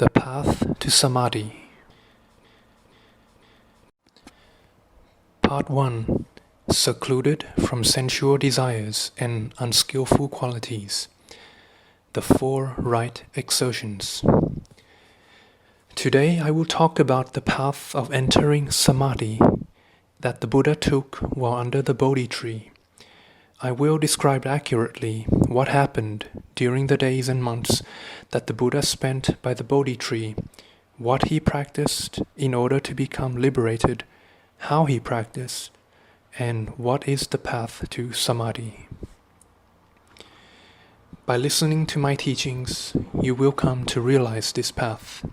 The Path to Samadhi. Part 1. Secluded from sensual desires and unskillful qualities. The 4 right exertions. Today I will talk about the path of entering Samadhi that the Buddha took while under the Bodhi tree. I will describe accurately what happened during the days and months that the Buddha spent by the Bodhi tree, what he practiced in order to become liberated, how he practiced, and what is the path to Samadhi. By listening to my teachings, you will come to realize this path.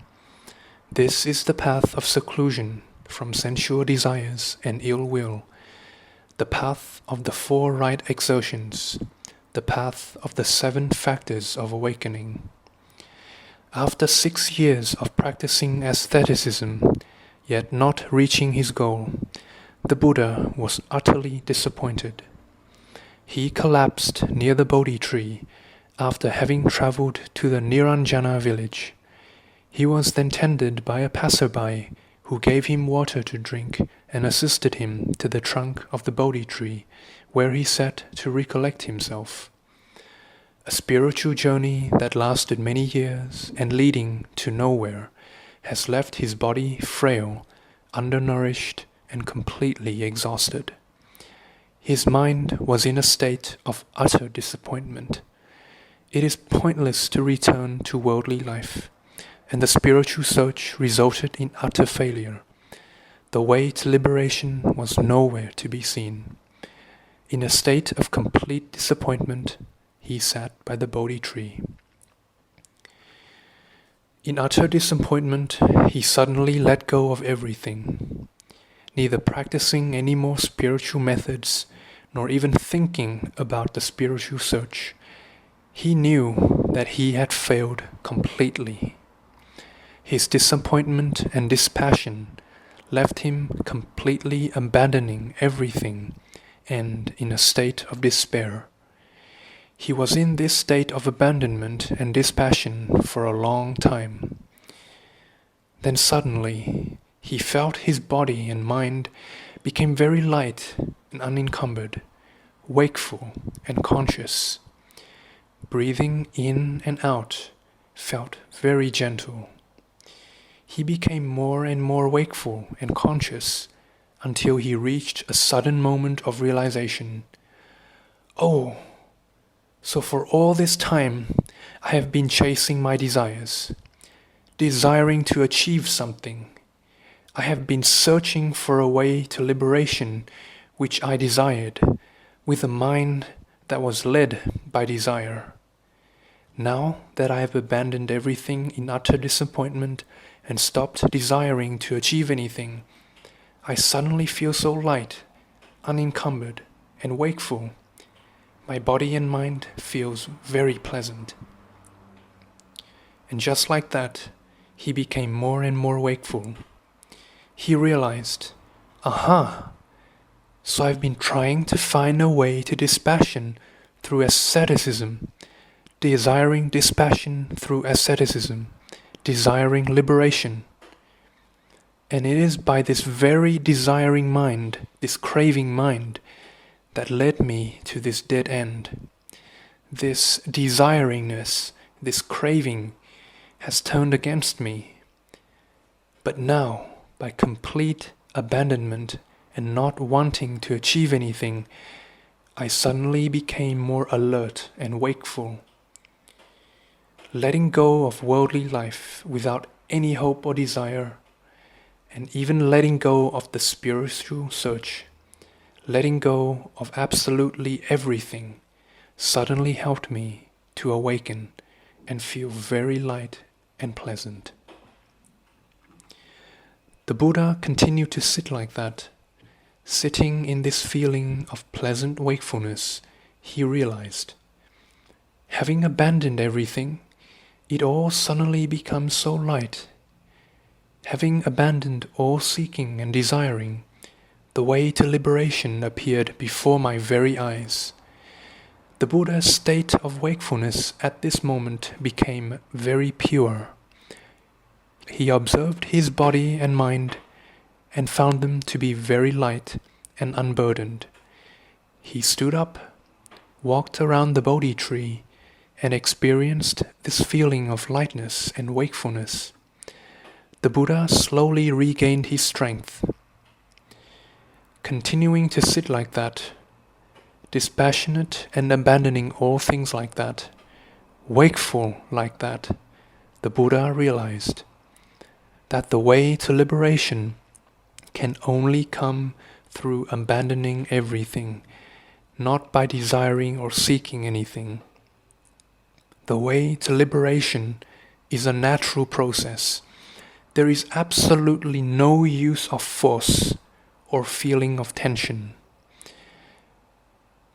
This is the path of seclusion from sensual desires and ill will, the path of the 4 right exertions, the path of the 7 factors of awakening. After 6 years of practicing asceticism, yet not reaching his goal, the Buddha was utterly disappointed. He collapsed near the Bodhi tree after having traveled to the Niranjana village. He was then tended by a passerby who gave him water to drink and assisted him to the trunk of the Bodhi tree, where he sat to recollect himself. A spiritual journey that lasted many years and leading to nowhere has left his body frail, undernourished, and completely exhausted. His mind was in a state of utter disappointment. It is pointless to return to worldly life, and the spiritual search resulted in utter failure. The way to liberation was nowhere to be seen. In a state of complete disappointment, he sat by the Bodhi tree. In utter disappointment, he suddenly let go of everything, neither practicing any more spiritual methods, nor even thinking about the spiritual search. He knew that he had failed completely. His disappointment and dispassion left him completely abandoning everything and in a state of despair. He was in this state of abandonment and dispassion for a long time. Then suddenly he felt his body and mind became very light and unencumbered, wakeful and conscious. Breathing in and out felt very gentle. He became more and more wakeful and conscious until he reached a sudden moment of realization. Oh, so for all this time I have been chasing my desires, desiring to achieve something. I have been searching for a way to liberation which I desired, with a mind that was led by desire. Now that I have abandoned everything in utter disappointment and stopped desiring to achieve anything, I suddenly feel so light, unencumbered, and wakeful. My body and mind feels very pleasant. And just like that, he became more and more wakeful. He realized, aha, so I've been trying to find a way to dispassion through asceticism, desiring dispassion through asceticism, desiring liberation. And it is by this very desiring mind, this craving mind, that led me to this dead end. This desiringness, this craving, has turned against me. But now, by complete abandonment and not wanting to achieve anything, I suddenly became more alert and wakeful. Letting go of worldly life without any hope or desire, and even letting go of the spiritual search, letting go of absolutely everything, suddenly helped me to awaken and feel very light and pleasant. The Buddha continued to sit like that. Sitting in this feeling of pleasant wakefulness, he realized, having abandoned everything, it all suddenly becomes so light. Having abandoned all seeking and desiring, the way to liberation appeared before my very eyes. The Buddha's state of wakefulness at this moment became very pure. he observed his body and mind and found them to be very light and unburdened. He stood up, walked around the Bodhi tree, and experienced this feeling of lightness and wakefulness. The Buddha slowly regained his strength. Continuing to sit like that, dispassionate and abandoning all things like that, wakeful like that, the Buddha realized that the way to liberation can only come through abandoning everything, not by desiring or seeking anything. The way to liberation is a natural process. There is absolutely no use of force or feeling of tension.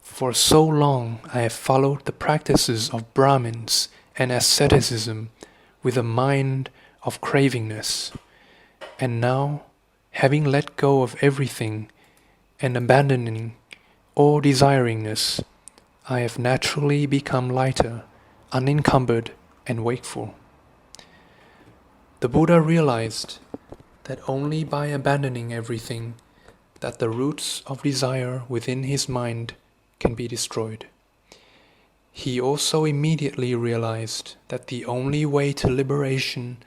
For so long I have followed the practices of Brahmins and asceticism with a mind of cravingness, and now, having let go of everything and abandoning all desiringness, I have naturally become lighter, unencumbered, and wakeful. The Buddha realized that only by abandoning everything that the roots of desire within his mind can be destroyed. He also immediately realized that the only way to liberation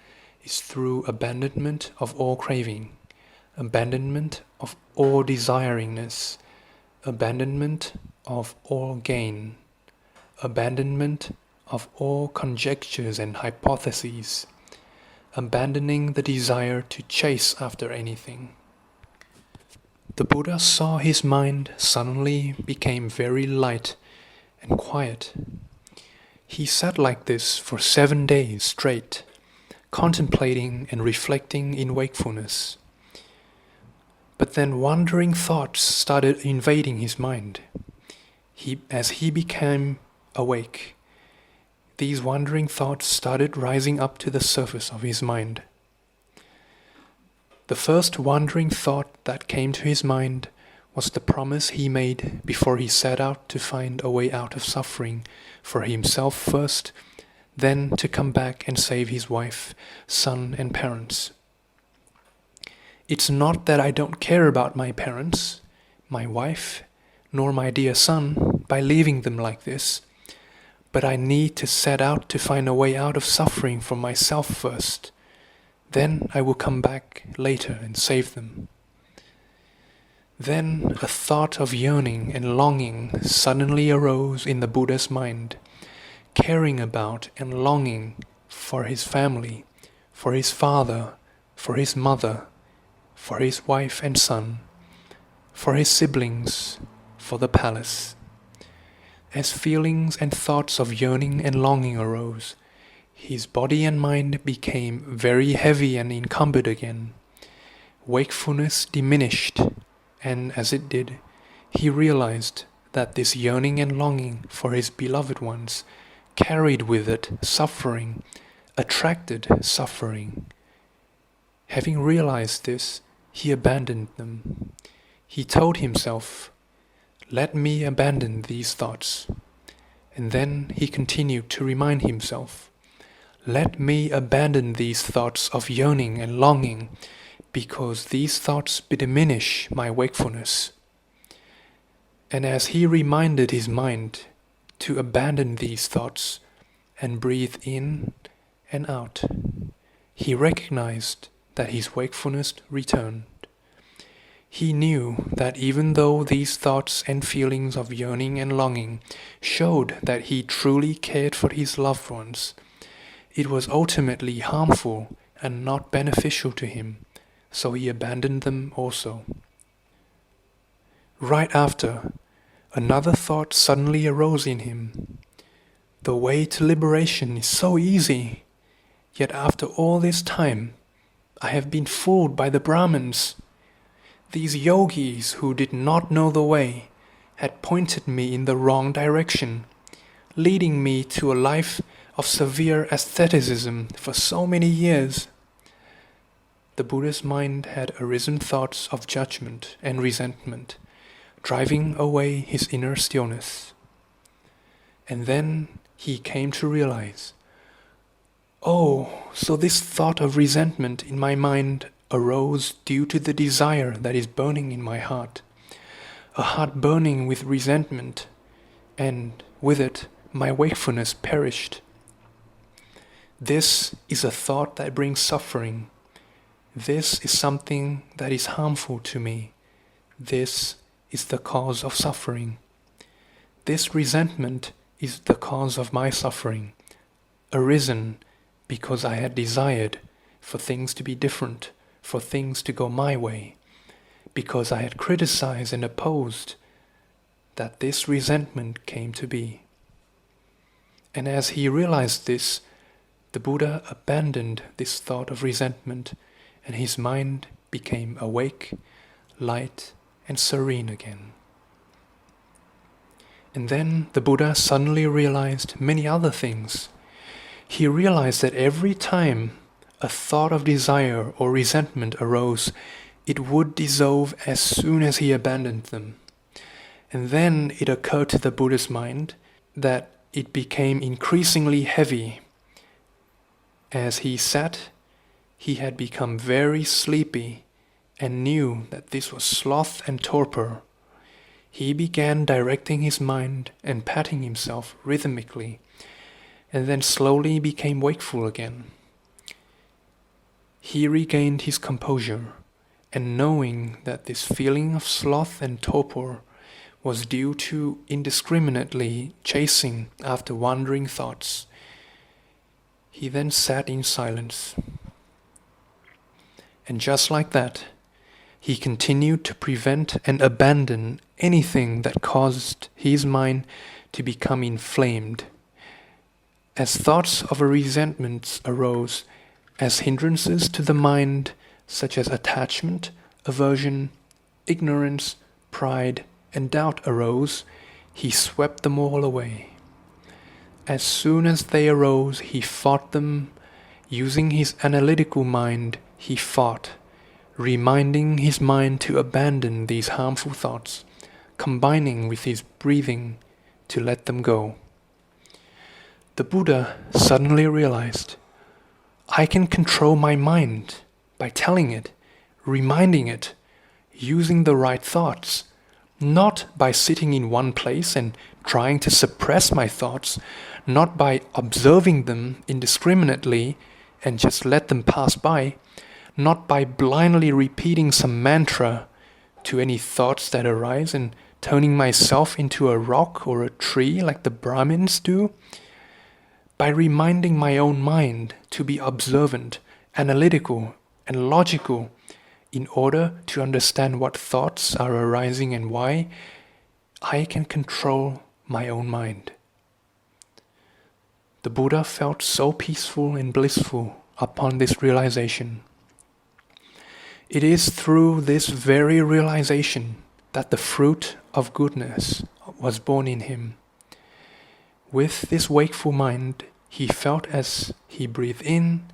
is through abandonment of all craving, abandonment of all desiringness, abandonment of all gain, abandonment of all conjectures and hypotheses, abandoning the desire to chase after anything. The Buddha saw his mind suddenly became very light and quiet. He sat like this for 7 days straight, contemplating and reflecting in wakefulness. But then wandering thoughts started invading his mind. As he became awake, these wandering thoughts started rising up to the surface of his mind. The first wandering thought that came to his mind was the promise he made before he set out to find a way out of suffering for himself first, then to come back and save his wife, son, and parents. It's not that I don't care about my parents, my wife, nor my dear son by leaving them like this, but I need to set out to find a way out of suffering for myself first. Then I will come back later and save them. Then a thought of yearning and longing suddenly arose in the Buddha's mind, caring about and longing for his family, for his father, for his mother, for his wife and son, for his siblings, for the palace. As feelings and thoughts of yearning and longing arose, his body and mind became very heavy and encumbered again. Wakefulness diminished, and as it did, he realized that this yearning and longing for his beloved ones carried with it suffering, attracted suffering. Having realized this, he abandoned them. He told himself, "Let me abandon these thoughts." And then he continued to remind himself, "Let me abandon these thoughts of yearning and longing, because these thoughts diminish my wakefulness." And as he reminded his mind to abandon these thoughts and breathe in and out, he recognized that his wakefulness returned. He knew that even though these thoughts and feelings of yearning and longing showed that he truly cared for his loved ones, it was ultimately harmful and not beneficial to him, so he abandoned them also. Right after, another thought suddenly arose in him. The way to liberation is so easy, yet after all this time, I have been fooled by the Brahmins. These yogis who did not know the way had pointed me in the wrong direction, leading me to a life of severe asceticism for so many years. The Buddha's mind had arisen thoughts of judgment and resentment, driving away his inner stillness. And then he came to realize, Oh, so this thought of resentment in my mind arose due to the desire that is burning in my heart. A heart burning with resentment, and with it, my wakefulness perished. This is a thought that brings suffering. This is something that is harmful to me. This is the cause of suffering. This resentment is the cause of my suffering, arisen because I had desired for things to be different, for things to go my way, because I had criticized and opposed that this resentment came to be. And as he realized this, the Buddha abandoned this thought of resentment, and his mind became awake, light, and serene again. And then the Buddha suddenly realized many other things. He realized that every time a thought of desire or resentment arose, it would dissolve as soon as he abandoned them. And then it occurred to the Buddha's mind that it became increasingly heavy. As he sat, he had become very sleepy and knew that this was sloth and torpor. He began directing his mind and patting himself rhythmically, and then slowly became wakeful again. He regained his composure, and knowing that this feeling of sloth and torpor was due to indiscriminately chasing after wandering thoughts, he then sat in silence. And just like that, he continued to prevent and abandon anything that caused his mind to become inflamed. As thoughts of resentments arose, as hindrances to the mind, such as attachment, aversion, ignorance, pride, and doubt arose, he swept them all away. As soon as they arose, he fought them. Using his analytical mind, he fought, reminding his mind to abandon these harmful thoughts, combining with his breathing to let them go. The Buddha suddenly realized, I can control my mind by telling it, reminding it, using the right thoughts, not by sitting in one place and trying to suppress my thoughts, not by observing them indiscriminately and just let them pass by, not by blindly repeating some mantra to any thoughts that arise and turning myself into a rock or a tree like the Brahmins do, by reminding my own mind to be observant, analytical, and logical in order to understand what thoughts are arising and why, I can control my own mind. The Buddha felt so peaceful and blissful upon this realization. It is through this very realization that the fruit of goodness was born in him. With this wakeful mind, he felt as he breathed in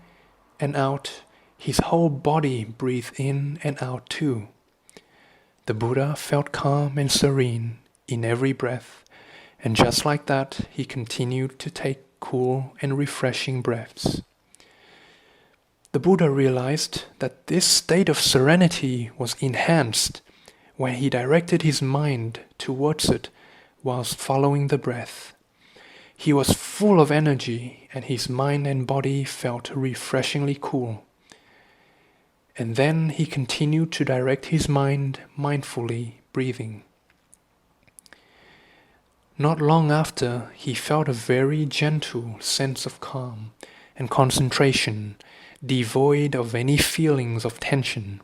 and out, his whole body breathed in and out too. The Buddha felt calm and serene in every breath, and just like that, he continued to take cool and refreshing breaths. The Buddha realized that this state of serenity was enhanced when he directed his mind towards it whilst following the breath. He was full of energy, and his mind and body felt refreshingly cool. And then he continued to direct his mind mindfully, breathing. Not long after, he felt a very gentle sense of calm and concentration, devoid of any feelings of tension.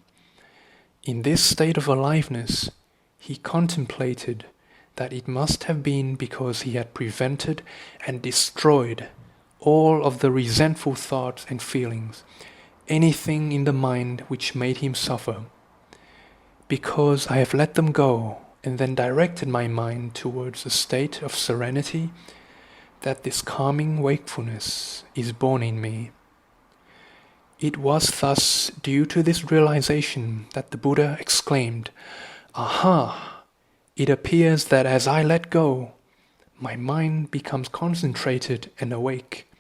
In this state of aliveness, he contemplated that it must have been because he had prevented and destroyed all of the resentful thoughts and feelings, anything in the mind which made him suffer. Because I have let them go and then directed my mind towards a state of serenity, that this calming wakefulness is born in me. It was thus due to this realization that the Buddha exclaimed, "Aha! It appears that as I let go, my mind becomes concentrated and awake,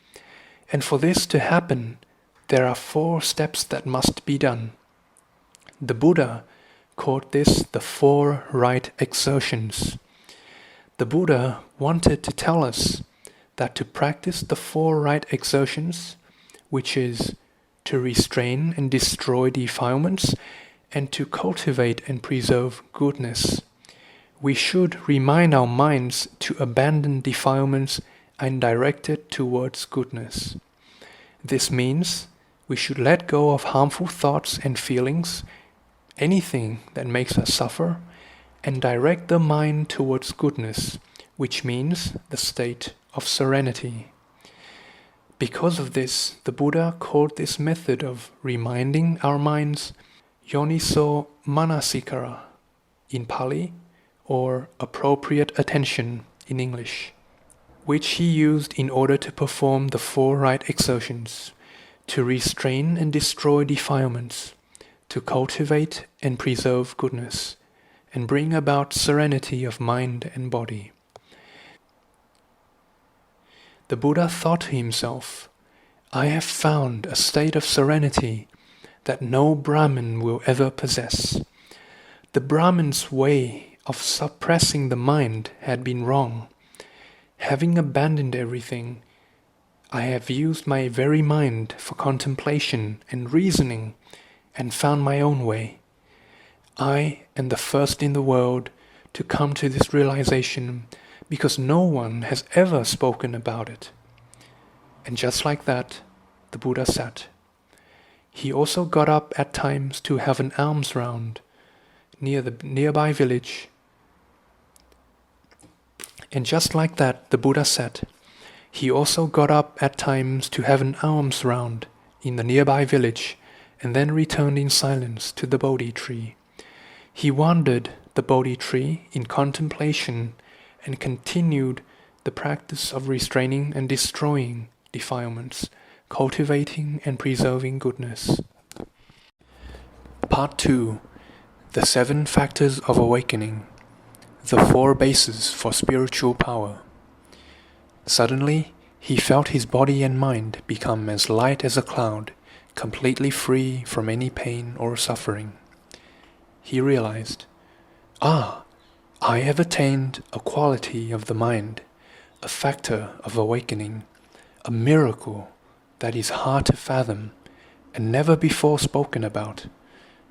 And for this to happen, there are 4 steps that must be done. The Buddha called this the 4 right exertions. The Buddha wanted to tell us that to practice the 4 right exertions, which is to restrain and destroy defilements and to cultivate and preserve goodness, we should remind our minds to abandon defilements and direct it towards goodness. This means we should let go of harmful thoughts and feelings, anything that makes us suffer, and direct the mind towards goodness, which means the state of serenity. Because of this, the Buddha called this method of reminding our minds Yoniso Manasikara in Pali, or appropriate attention in English, which he used in order to perform the 4 right exertions, to restrain and destroy defilements, to cultivate and preserve goodness, and bring about serenity of mind and body. The Buddha thought to himself, I have found a state of serenity that no Brahmin will ever possess. The Brahmin's way of suppressing the mind had been wrong. Having abandoned everything, I have used my very mind for contemplation and reasoning and found my own way. I am the first in the world to come to this realization because no one has ever spoken about it. And just like that, the Buddha sat. He also got up at times to have an alms round near the nearby village. And just like that, the Buddha sat. He also got up at times to have an alms round in the nearby village and then returned in silence to the Bodhi tree. He wandered the Bodhi tree in contemplation and continued the practice of restraining and destroying defilements, cultivating and preserving goodness. Part 2. The 7 Factors of Awakening. The 4 Bases for Spiritual Power. Suddenly, he felt his body and mind become as light as a cloud, completely free from any pain or suffering. He realized, I have attained a quality of the mind, a factor of awakening, a miracle that is hard to fathom and never before spoken about,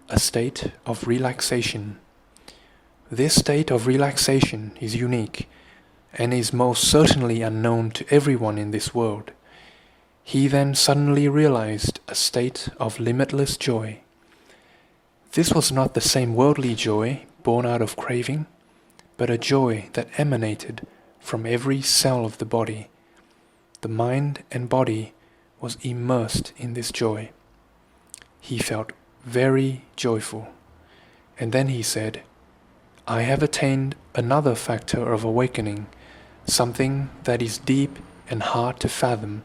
a state of relaxation. This state of relaxation is unique and is most certainly unknown to everyone in this world. He then suddenly realized a state of limitless joy. This was not the same worldly joy born out of craving, but a joy that emanated from every cell of the body. The mind and body was immersed in this joy. He felt very joyful, and then he said, I have attained another factor of awakening, something that is deep and hard to fathom,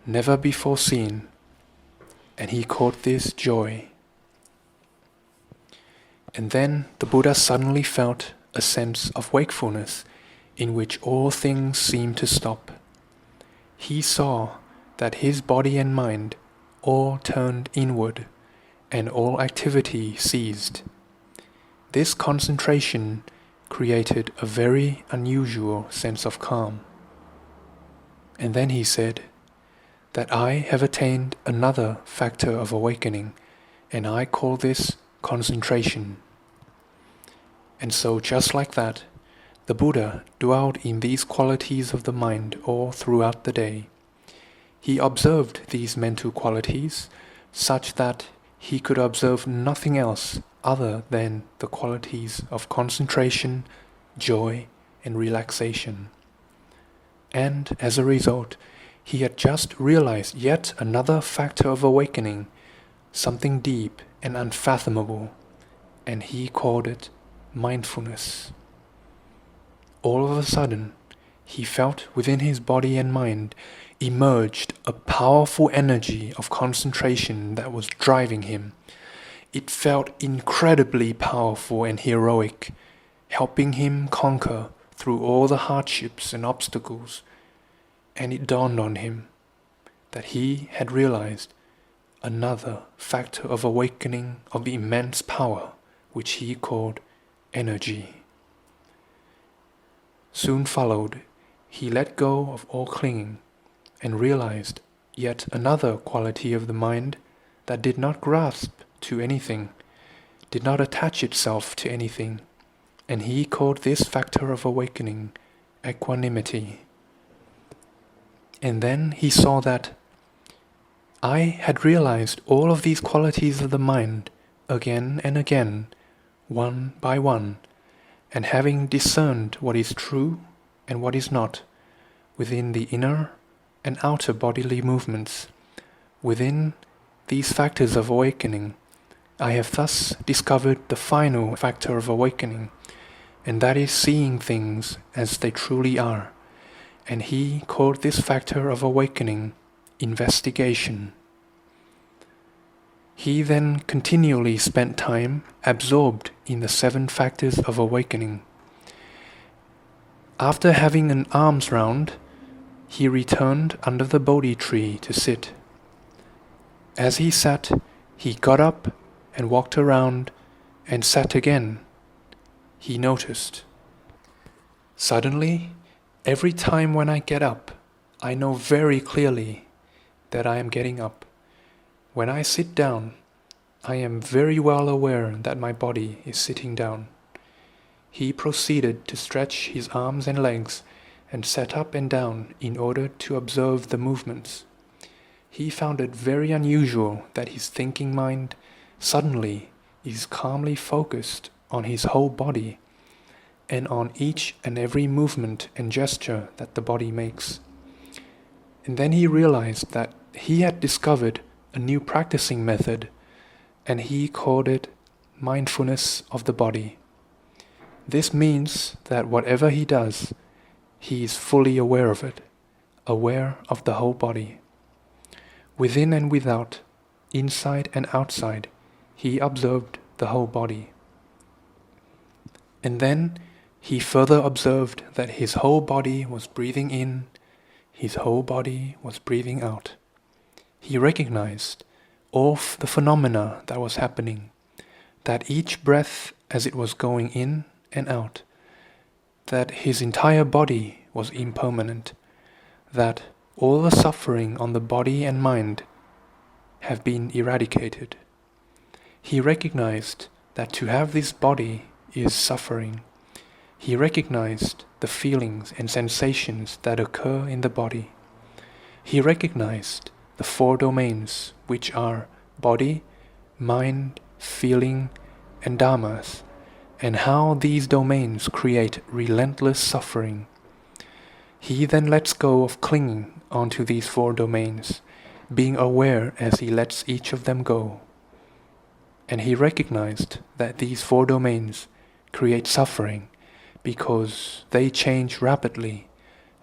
never before seen, and he called this joy. And then the Buddha suddenly felt a sense of wakefulness in which all things seemed to stop. He saw that his body and mind all turned inward and all activity ceased. This concentration created a very unusual sense of calm. And then he said that I have attained another factor of awakening, and I call this concentration. And so just like that, the Buddha dwelled in these qualities of the mind all throughout the day. He observed these mental qualities such that he could observe nothing else other than the qualities of concentration, joy, and relaxation. And as a result, he had just realized yet another factor of awakening, something deep and unfathomable, and he called it mindfulness. All of a sudden, he felt within his body and mind emerged a powerful energy of concentration that was driving him. It felt incredibly powerful and heroic, helping him conquer through all the hardships and obstacles. And it dawned on him, that he had realized another factor of awakening of the immense power which he called energy. Soon followed, he let go of all clinging and realized yet another quality of the mind that did not grasp to anything, did not attach itself to anything, and he called this factor of awakening equanimity. And then he saw that I had realized all of these qualities of the mind again and again, one by one, and having discerned what is true and what is not, within the inner and outer bodily movements, within these factors of awakening, I have thus discovered the final factor of awakening, and that is seeing things as they truly are. And he called this factor of awakening investigation. He then continually spent time absorbed in the 7 factors of awakening. After having an alms round, he returned under the Bodhi tree to sit. As he sat, he got up and walked around and sat again. He noticed. Suddenly, every time when I get up, I know very clearly that I am getting up. When I sit down, I am very well aware that my body is sitting down. He proceeded to stretch his arms and legs and sat up and down in order to observe the movements. He found it very unusual that his thinking mind suddenly is calmly focused on his whole body and on each and every movement and gesture that the body makes. And then he realized that he had discovered a new practicing method, and he called it mindfulness of the body. This means that whatever he does, he is fully aware of it, aware of the whole body. Within and without, inside and outside, he observed the whole body. And then he further observed that his whole body was breathing in, his whole body was breathing out. He recognized all the phenomena that was happening, that each breath as it was going in and out, that his entire body was impermanent, that all the suffering on the body and mind have been eradicated. He recognized that to have this body is suffering. He recognized the feelings and sensations that occur in the body. He recognized the 4 domains, which are body, mind, feeling, and dharmas, and how these domains create relentless suffering. He then lets go of clinging onto these 4 domains, being aware as he lets each of them go. And he recognized that these 4 domains create suffering because they change rapidly,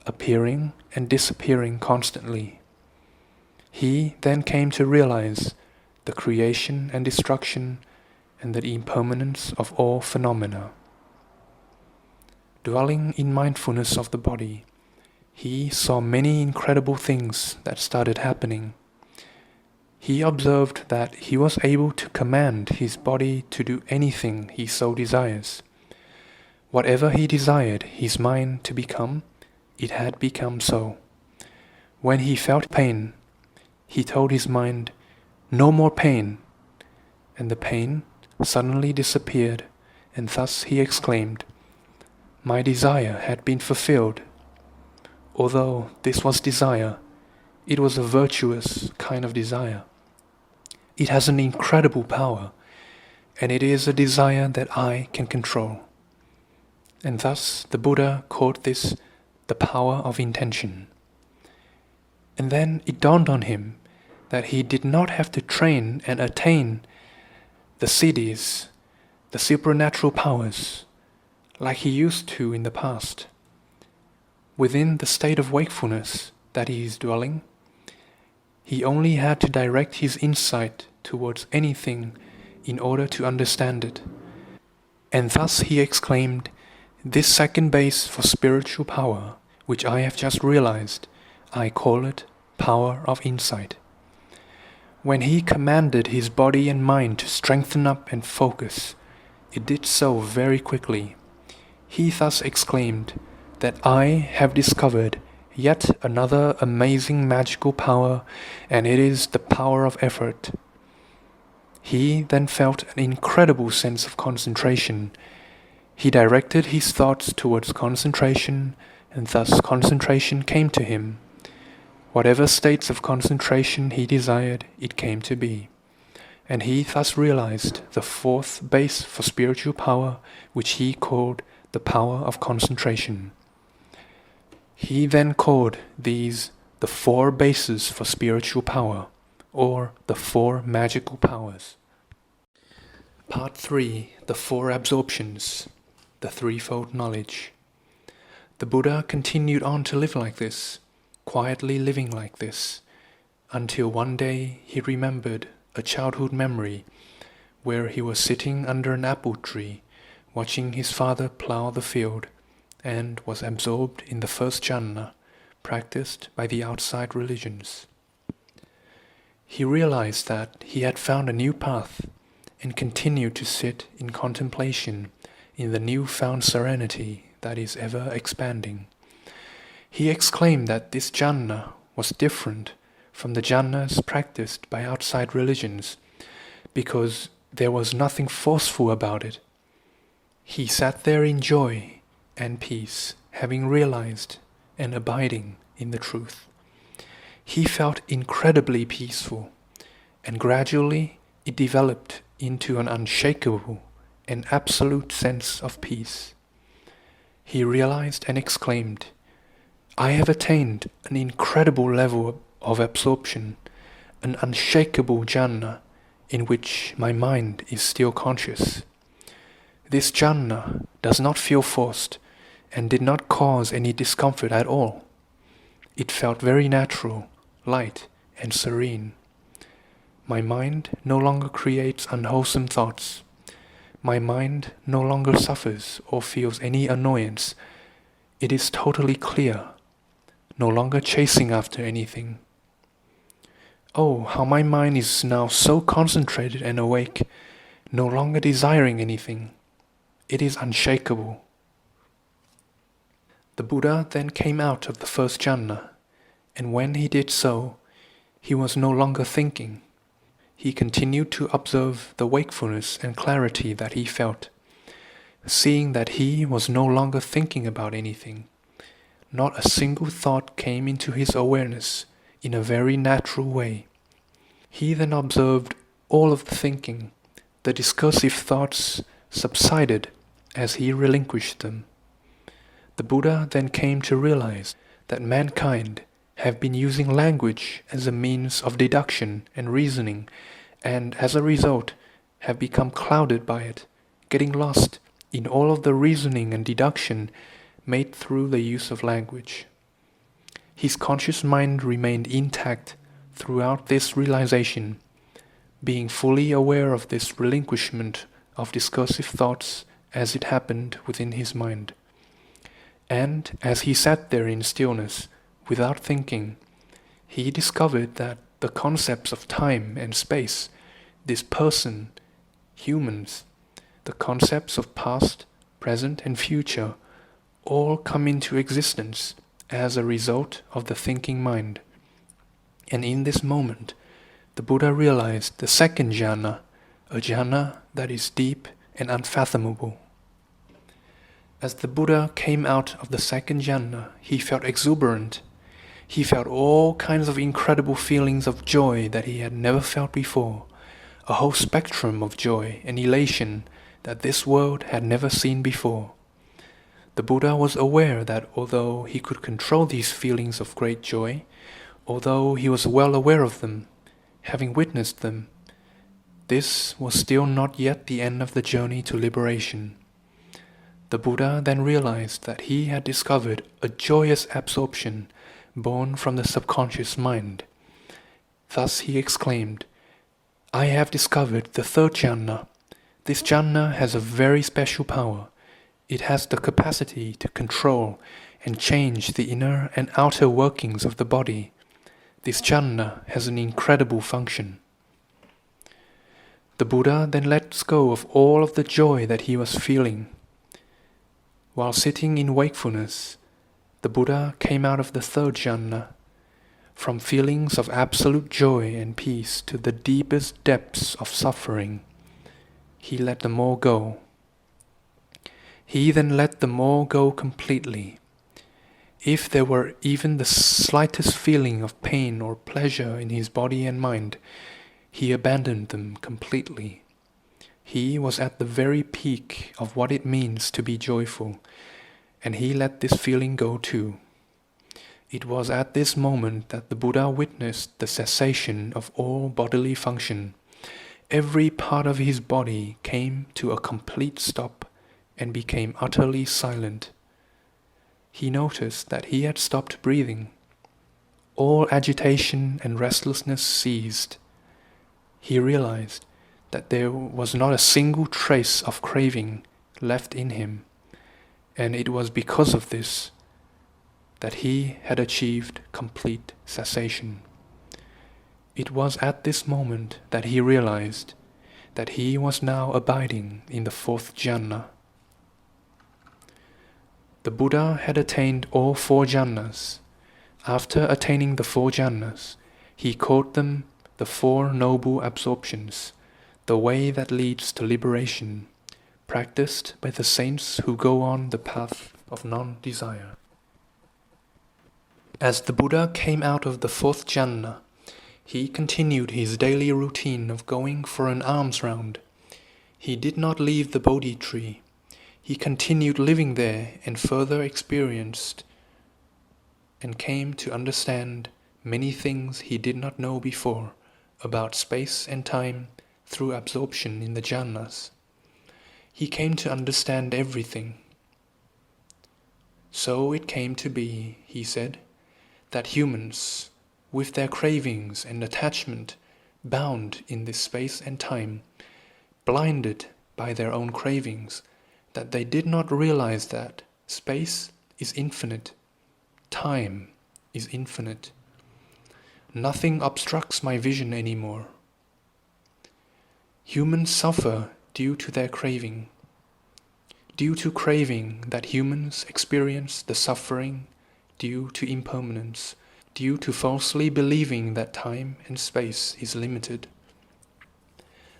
appearing and disappearing constantly. He then came to realize the creation and destruction and the impermanence of all phenomena. Dwelling in mindfulness of the body, he saw many incredible things that started happening. He observed that he was able to command his body to do anything he so desires. Whatever he desired his mind to become, it had become so. When he felt pain, he told his mind, "No more pain," and the pain suddenly disappeared, and thus he exclaimed, "My desire had been fulfilled." Although this was desire, it was a virtuous kind of desire. It has an incredible power, and it is a desire that I can control. And thus the Buddha called this the power of intention. And then it dawned on him that he did not have to train and attain the siddhis, the supernatural powers, like he used to in the past. Within the state of wakefulness that he is dwelling, he only had to direct his insight towards anything in order to understand it. And thus he exclaimed, "This second base for spiritual power, which I have just realized, I call it power of insight. When he commanded his body and mind to strengthen up and focus, it did so very quickly. He thus exclaimed that I have discovered yet another amazing magical power, and it is the power of effort. He then felt an incredible sense of concentration. He directed his thoughts towards concentration, and thus concentration came to him. Whatever states of concentration he desired, it came to be. And he thus realized the fourth base for spiritual power, which he called the power of concentration. He then called these the four bases for spiritual power, or the four magical powers. Part 3. The Four Absorptions. The Threefold Knowledge. The Buddha continued on to live like this, quietly living like this, until one day he remembered a childhood memory where he was sitting under an apple tree, watching his father plough the field, and was absorbed in the first jhana, practiced by the outside religions. He realized that he had found a new path, and continued to sit in contemplation in the new-found serenity that is ever expanding. He exclaimed that this jhana was different from the jhanas practiced by outside religions, because there was nothing forceful about it. He sat there in joy and peace, having realized and abiding in the truth. He felt incredibly peaceful, and gradually it developed into an unshakable and absolute sense of peace. He realized and exclaimed, I have attained an incredible level of absorption, an unshakable jhana in which my mind is still conscious. This jhana does not feel forced and did not cause any discomfort at all. It felt very natural, light, and serene. My mind no longer creates unwholesome thoughts. My mind no longer suffers or feels any annoyance. It is totally clear, no longer chasing after anything. Oh, how my mind is now so concentrated and awake, no longer desiring anything. It is unshakable. The Buddha then came out of the first jhana, and when he did so, he was no longer thinking. He continued to observe the wakefulness and clarity that he felt, seeing that he was no longer thinking about anything. Not a single thought came into his awareness in a very natural way. He then observed all of the thinking. The discursive thoughts subsided as he relinquished them. The Buddha then came to realize that mankind have been using language as a means of deduction and reasoning, and as a result have become clouded by it, getting lost in all of the reasoning and deduction made through the use of language. His conscious mind remained intact throughout this realization, being fully aware of this relinquishment of discursive thoughts as it happened within his mind. And as he sat there in stillness, without thinking, he discovered that the concepts of time and space, this person, humans, the concepts of past, present, and future, all come into existence as a result of the thinking mind. And in this moment, the Buddha realized the second jhana, a jhana that is deep and unfathomable. As the Buddha came out of the second jhana, he felt exuberant. He felt all kinds of incredible feelings of joy that he had never felt before, a whole spectrum of joy and elation that this world had never seen before. The Buddha was aware that although he could control these feelings of great joy, although he was well aware of them, having witnessed them, this was still not yet the end of the journey to liberation. The Buddha then realized that he had discovered a joyous absorption born from the subconscious mind. Thus he exclaimed, I have discovered the third jhana. This jhana has a very special power. It has the capacity to control and change the inner and outer workings of the body. This jhana has an incredible function. The Buddha then lets go of all of the joy that he was feeling. While sitting in wakefulness, the Buddha came out of the third jhana, from feelings of absolute joy and peace to the deepest depths of suffering. He let them all go. He then let them all go completely. If there were even the slightest feeling of pain or pleasure in his body and mind, he abandoned them completely. He was at the very peak of what it means to be joyful, and he let this feeling go too. It was at this moment that the Buddha witnessed the cessation of all bodily function. Every part of his body came to a complete stop and became utterly silent. He noticed that he had stopped breathing. All agitation and restlessness ceased. He realized that there was not a single trace of craving left in him, and it was because of this that he had achieved complete cessation. It was at this moment that he realized that he was now abiding in the fourth jhana. The Buddha had attained all four jhanas. After attaining the four jhanas, he called them the Four Noble Absorptions, the way that leads to liberation, practiced by the saints who go on the path of non-desire. As the Buddha came out of the fourth jhana, he continued his daily routine of going for an alms round. He did not leave the Bodhi tree. He continued living there and further experienced and came to understand many things he did not know before about space and time through absorption in the jhanas. He came to understand everything. So it came to be, he said, that humans, with their cravings and attachment bound in this space and time, blinded by their own cravings, that they did not realize that space is infinite, time is infinite. Nothing obstructs my vision anymore. Humans suffer due to their craving. Due to craving that humans experience the suffering due to impermanence, due to falsely believing that time and space is limited.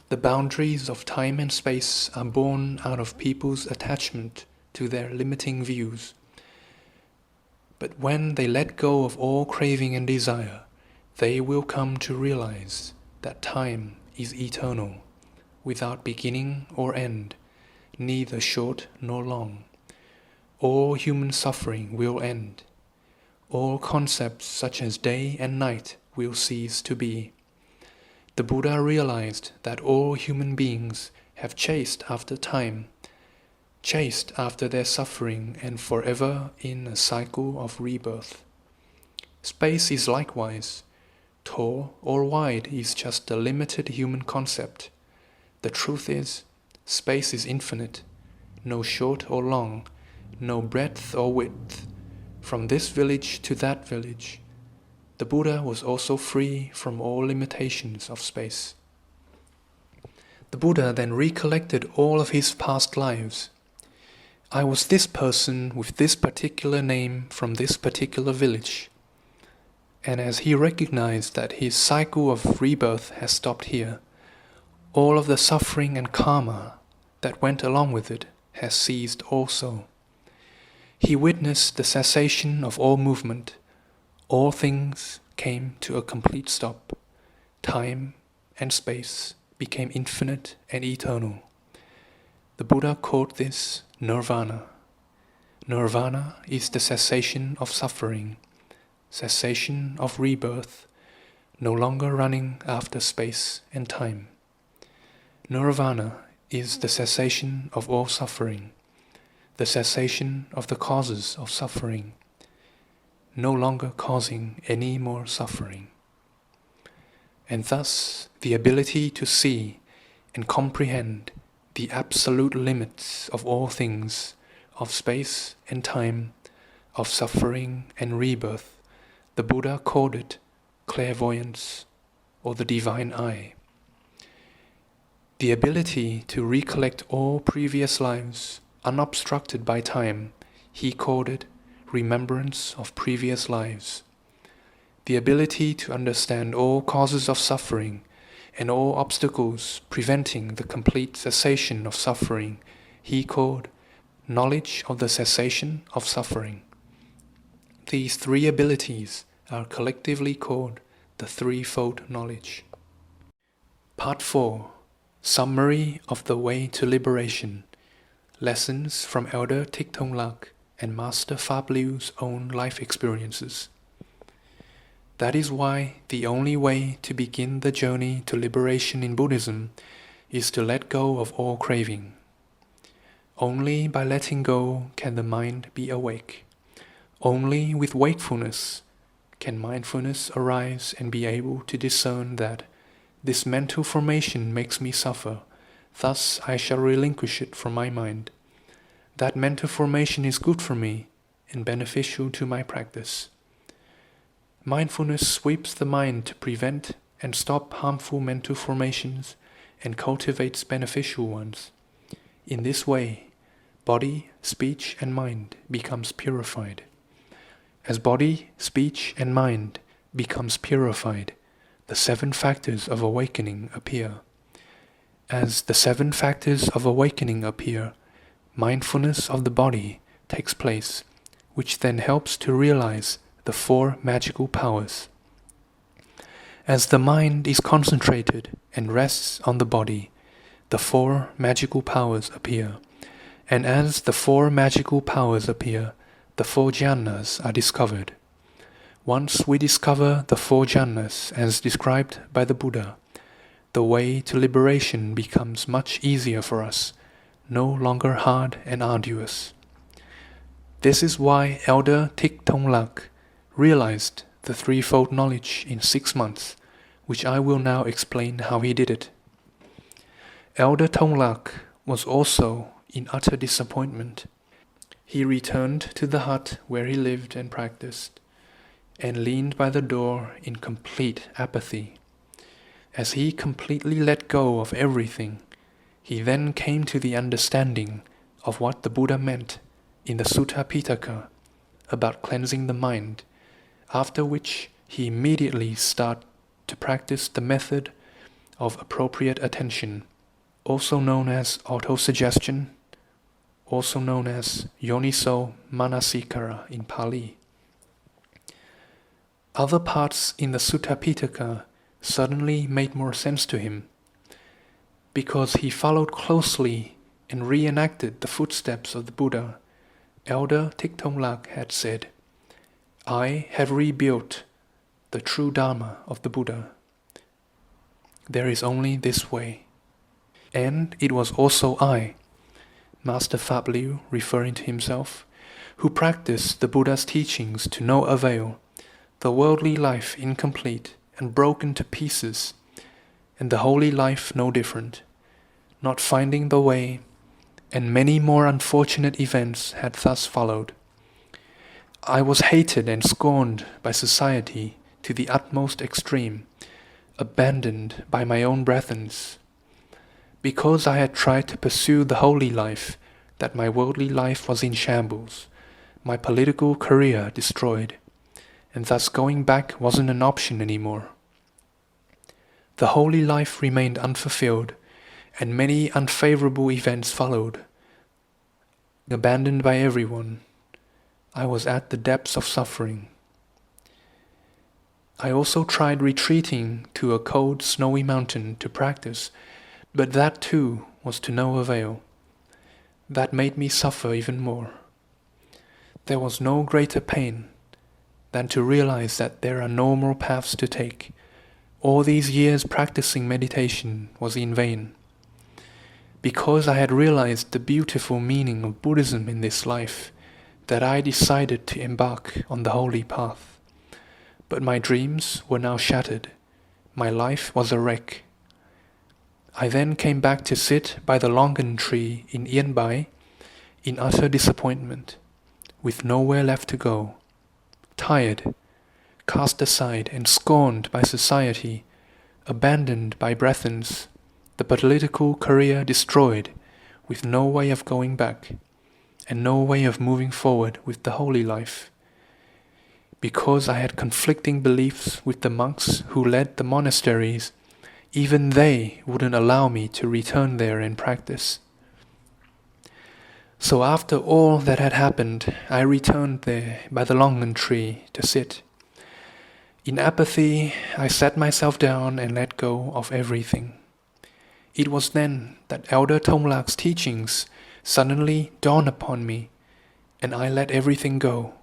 The boundaries of time and space are born out of people's attachment to their limiting views. But when they let go of all craving and desire, they will come to realize that time is eternal, without beginning or end, neither short nor long. All human suffering will end. All concepts such as day and night will cease to be. The Buddha realized that all human beings have chased after time, chased after their suffering and forever in a cycle of rebirth. Space is likewise. Tall or wide is just a limited human concept. The truth is, space is infinite, no short or long, no breadth or width. From this village to that village, the Buddha was also free from all limitations of space. The Buddha then recollected all of his past lives. I was this person with this particular name from this particular village. And as he recognized that his cycle of rebirth has stopped here, all of the suffering and karma that went along with it has ceased also. He witnessed the cessation of all movement. All things came to a complete stop. Time and space became infinite and eternal. The Buddha called this Nirvana. Nirvana is the cessation of suffering, cessation of rebirth, no longer running after space and time. Nirvana is the cessation of all suffering, the cessation of the causes of suffering, no longer causing any more suffering. And thus the ability to see and comprehend the absolute limits of all things, of space and time, of suffering and rebirth, the Buddha called it clairvoyance, or the divine eye. The ability to recollect all previous lives, unobstructed by time, he called it remembrance of previous lives. The ability to understand all causes of suffering and all obstacles preventing the complete cessation of suffering, he called knowledge of the cessation of suffering. These three abilities are collectively called the Threefold Knowledge. Part 4. Summary of the Way to Liberation. Lessons from Elder Thích Thông Lạc and Master Phap Luu's own life experiences. That is why the only way to begin the journey to liberation in Buddhism is to let go of all craving. Only by letting go can the mind be awake. Only with wakefulness can mindfulness arise and be able to discern that this mental formation makes me suffer, thus I shall relinquish it from my mind. That mental formation is good for me and beneficial to my practice. Mindfulness sweeps the mind to prevent and stop harmful mental formations and cultivates beneficial ones. In this way, body, speech, and mind becomes purified. As body, speech, and mind becomes purified, the 7 factors of awakening appear. As the 7 factors of awakening appear, mindfulness of the body takes place, which then helps to realize the 4 magical powers. As the mind is concentrated and rests on the body, the 4 magical powers appear. And as the 4 magical powers appear, the 4 jhanas are discovered. Once we discover the 4 jhanas as described by the Buddha, the way to liberation becomes much easier for us, no longer hard and arduous. This is why Elder Thích Thông Lạc realized the Threefold Knowledge in 6 months, which I will now explain how he did it. Elder Thông Lạc was also in utter disappointment. He returned to the hut where he lived and practiced, and leaned by the door in complete apathy. As he completely let go of everything, he then came to the understanding of what the Buddha meant in the Sutta Pitaka about cleansing the mind, after which he immediately started to practice the method of appropriate attention, also known as autosuggestion, also known as Yoniso Manasikara in Pali. Other parts in the Sutta Pitaka suddenly made more sense to him, because he followed closely and reenacted the footsteps of the Buddha. Elder Thích Thông Lạc had said, "I have rebuilt the true Dharma of the Buddha. There is only this way." And it was also I, Master Phap Luu, referring to himself, who practiced the Buddha's teachings to no avail, the worldly life incomplete and broken to pieces, and the holy life no different, not finding the way, and many more unfortunate events had thus followed. I was hated and scorned by society to the utmost extreme, abandoned by my own brethren. Because I had tried to pursue the holy life, that my worldly life was in shambles, my political career destroyed, and thus going back wasn't an option anymore. The holy life remained unfulfilled, and many unfavorable events followed. Abandoned by everyone, I was at the depths of suffering. I also tried retreating to a cold, snowy mountain to practice, but that too was to no avail. That made me suffer even more. There was no greater pain than to realize that there are no more paths to take. All these years practicing meditation was in vain. Because I had realized the beautiful meaning of Buddhism in this life, that I decided to embark on the holy path. But my dreams were now shattered. My life was a wreck. I then came back to sit by the longan tree in Yên Bai in utter disappointment, with nowhere left to go, tired, cast aside and scorned by society, abandoned by brethren, the political career destroyed, with no way of going back, and no way of moving forward with the holy life. Because I had conflicting beliefs with the monks who led the monasteries, even they wouldn't allow me to return there and practice. So after all that had happened, I returned there by the longan tree to sit. In apathy, I sat myself down and let go of everything. It was then that Elder Tonglak's teachings suddenly dawned upon me, and I let everything go.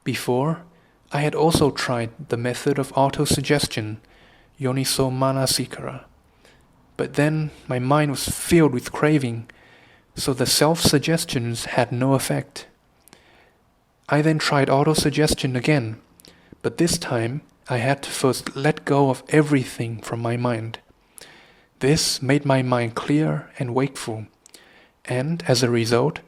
Before, I had also tried the method of autosuggestion, Yoniso Manasikara. But then my mind was filled with craving, so the self-suggestions had no effect. I then tried autosuggestion again, but this time I had to first let go of everything from my mind. This made my mind clear and wakeful, and as a result,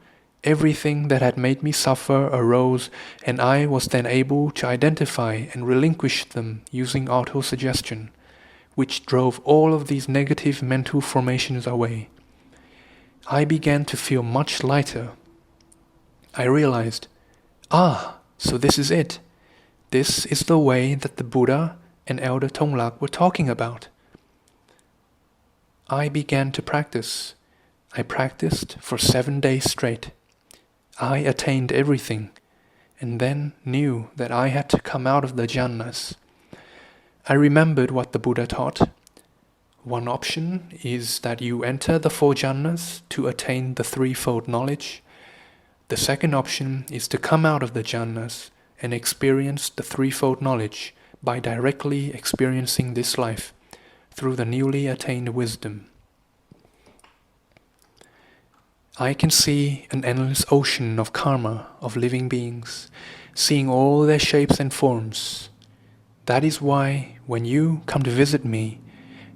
everything that had made me suffer arose, and I was then able to identify and relinquish them using autosuggestion, which drove all of these negative mental formations away. I began to feel much lighter. I realized, so this is it. This is the way that the Buddha and Elder Tonglag were talking about. I began to practice. I practiced for 7 days straight. I attained everything, and then knew that I had to come out of the jhanas. I remembered what the Buddha taught. One option is that you enter the 4 jhanas to attain the threefold knowledge. The second option is to come out of the jhanas and experience the threefold knowledge by directly experiencing this life through the newly attained wisdom. I can see an endless ocean of karma of living beings, seeing all their shapes and forms. That is why when you come to visit me,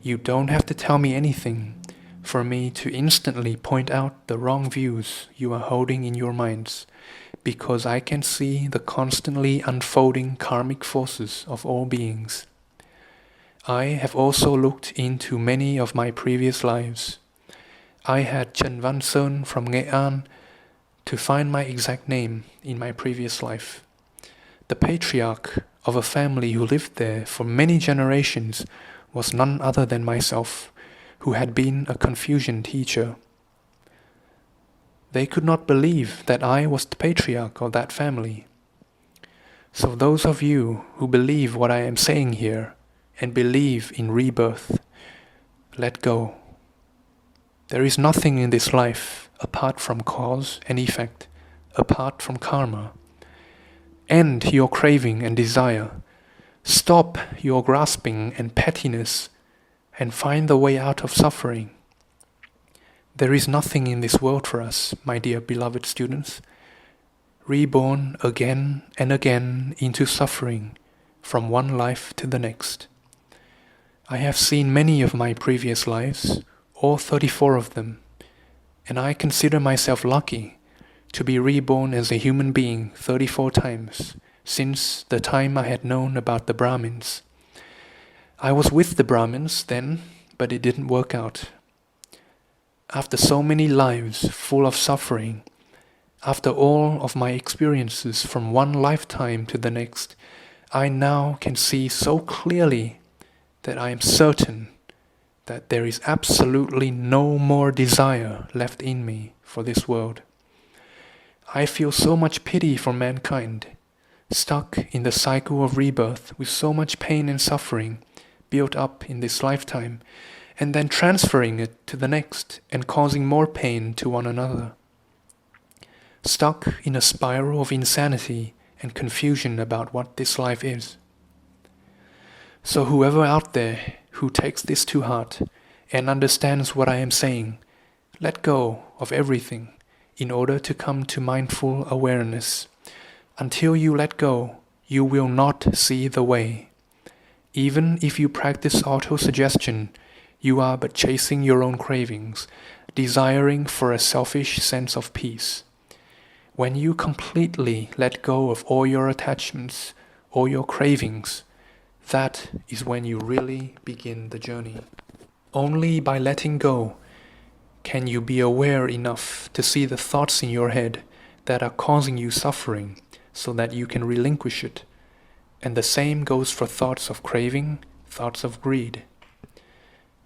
you don't have to tell me anything for me to instantly point out the wrong views you are holding in your minds, because I can see the constantly unfolding karmic forces of all beings. I have also looked into many of my previous lives. I had Chen Van Sơn from Nghệ An to find my exact name in my previous life. The patriarch of a family who lived there for many generations was none other than myself, who had been a Confucian teacher. They could not believe that I was the patriarch of that family. So those of you who believe what I am saying here and believe in rebirth, let go. There is nothing in this life apart from cause and effect, apart from karma. End your craving and desire. Stop your grasping and pettiness and find the way out of suffering. There is nothing in this world for us, my dear beloved students. Reborn again and again into suffering from one life to the next. I have seen many of my previous lives, all 34 of them, and I consider myself lucky to be reborn as a human being 34 times since the time I had known about the Brahmins. I was with the Brahmins then, but it didn't work out. After so many lives full of suffering, after all of my experiences from one lifetime to the next, I now can see so clearly that I am certain that there is absolutely no more desire left in me for this world. I feel so much pity for mankind, stuck in the cycle of rebirth with so much pain and suffering built up in this lifetime, and then transferring it to the next and causing more pain to one another. Stuck in a spiral of insanity and confusion about what this life is. So whoever out there who takes this to heart and understands what I am saying, let go of everything in order to come to mindful awareness. Until you let go, you will not see the way. Even if you practice autosuggestion, you are but chasing your own cravings, desiring for a selfish sense of peace. When you completely let go of all your attachments, or your cravings, that is when you really begin the journey. Only by letting go can you be aware enough to see the thoughts in your head that are causing you suffering so that you can relinquish it. And the same goes for thoughts of craving, thoughts of greed.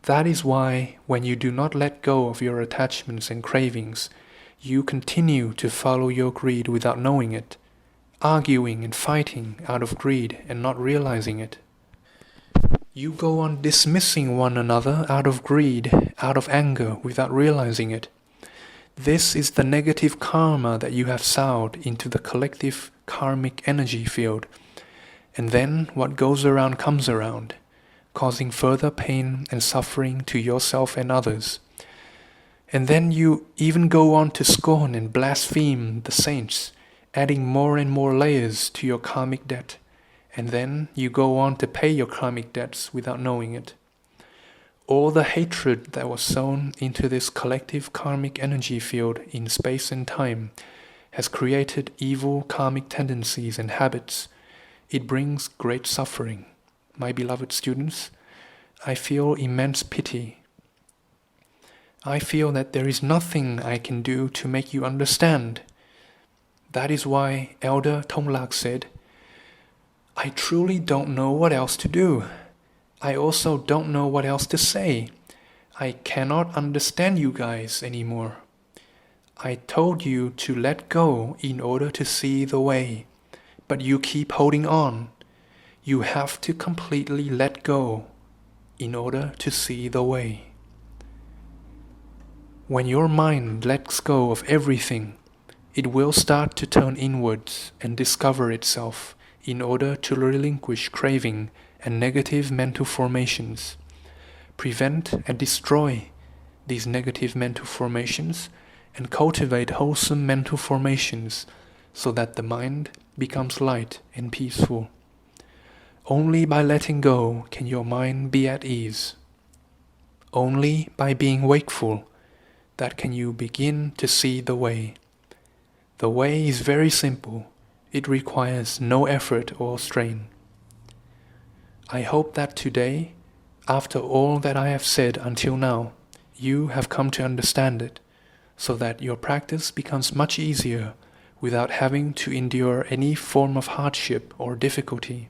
That is why when you do not let go of your attachments and cravings, you continue to follow your greed without knowing it, arguing and fighting out of greed and not realizing it. You go on dismissing one another out of greed, out of anger, without realizing it. This is the negative karma that you have sowed into the collective karmic energy field. And then what goes around comes around, causing further pain and suffering to yourself and others. And then you even go on to scorn and blaspheme the saints, adding more and more layers to your karmic debt. And then you go on to pay your karmic debts without knowing it. All the hatred that was sown into this collective karmic energy field in space and time has created evil karmic tendencies and habits. It brings great suffering. My beloved students, I feel immense pity. I feel that there is nothing I can do to make you understand. That is why Elder Tonglag said, I truly don't know what else to do. I also don't know what else to say. I cannot understand you guys anymore. I told you to let go in order to see the way, but you keep holding on. You have to completely let go in order to see the way. When your mind lets go of everything, it will start to turn inwards and discover itself in order to relinquish craving and negative mental formations, prevent and destroy these negative mental formations, and cultivate wholesome mental formations so that the mind becomes light and peaceful. Only by letting go can your mind be at ease. Only by being wakeful that can you begin to see the way. The way is very simple. It requires no effort or strain. I hope that today, after all that I have said until now, you have come to understand it, so that your practice becomes much easier without having to endure any form of hardship or difficulty.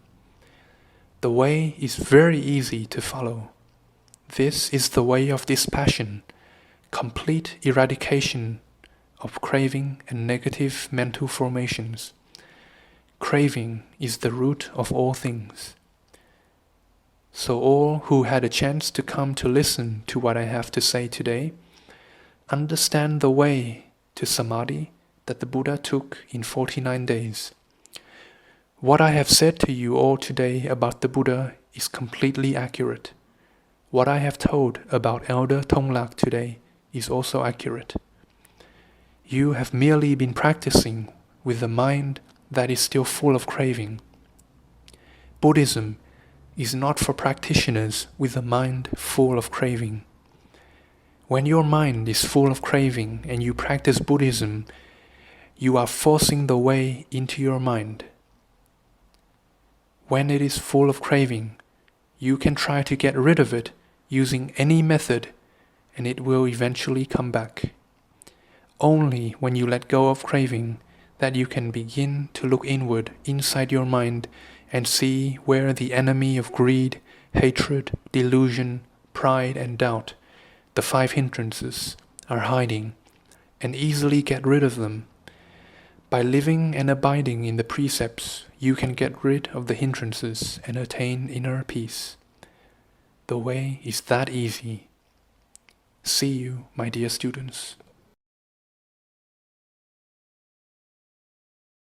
The way is very easy to follow. This is the way of dispassion, complete eradication of craving and negative mental formations. Craving is the root of all things. So all who had a chance to come to listen to what I have to say today, understand the way to Samadhi that the Buddha took in 49 days. What I have said to you all today about the Buddha is completely accurate. What I have told about Elder Tonglag today is also accurate. You have merely been practicing with the mind that is still full of craving. Buddhism is not for practitioners with a mind full of craving. When your mind is full of craving and you practice Buddhism, you are forcing the way into your mind. When it is full of craving, you can try to get rid of it using any method, and it will eventually come back. Only when you let go of craving that you can begin to look inward inside your mind and see where the enemy of greed, hatred, delusion, pride and doubt, the five hindrances, are hiding, and easily get rid of them. By living and abiding in the precepts, you can get rid of the hindrances and attain inner peace. The way is that easy. See you, my dear students.